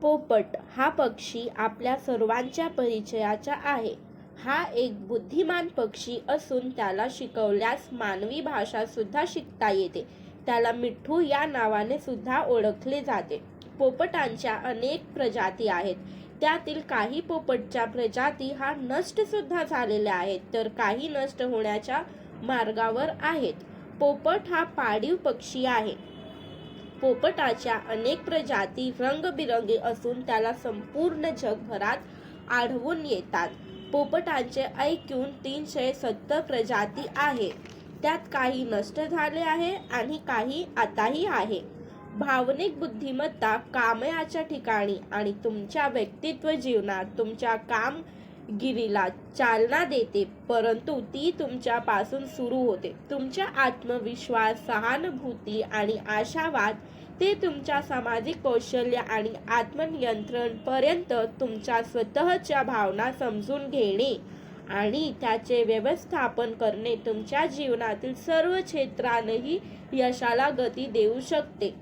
पोपट हा पक्षी आपल्या सर्वांच्या परिचयाचा आहे. हा एक बुद्धिमान पक्षी असून त्याला शिकवल्यास मानवी भाषा सुद्धा शिकता येते. त्याला मिठू या नावाने सुद्धा ओळखले जाते. पोपटांच्या अनेक प्रजाती आहेत. त्यातील काही पोपटच्या प्रजाती हा नष्ट सुद्धा झालेल्या आहेत, तर काही नष्ट होण्याच्या मार्गावर आहेत. पोपट हा पाळीव पक्षी आहे. पोपटाच्या अनेक प्रजाती रंगबिरंगी असून त्याला संपूर्ण जगभरात आढळून येतात. पोपटांचे एकूण 370 प्रजाती आहे. त्यात काही नष्ट झाले आहे आणि काही आताही आहे. भावनिक बुद्धिमत्ता कामाच्या ठिकाणी आणि तुमच्या व्यक्तित्व जीवनात तुमच्या कामगिरीला चालना देते, परंतु ती तुमच्यापासून सुरू होते. तुमचा आत्मविश्वास, सहानुभूती आणि आशावाद ते तुमच्या सामाजिक कौशल्य आणि आत्मनियंत्रण पर्यंत तुमच्या स्वतःच्या भावना समजून घेणे आणि त्याचे व्यवस्थापन करणे तुमच्या जीवनातील सर्व क्षेत्रांतही यशाला गती देऊ शकते.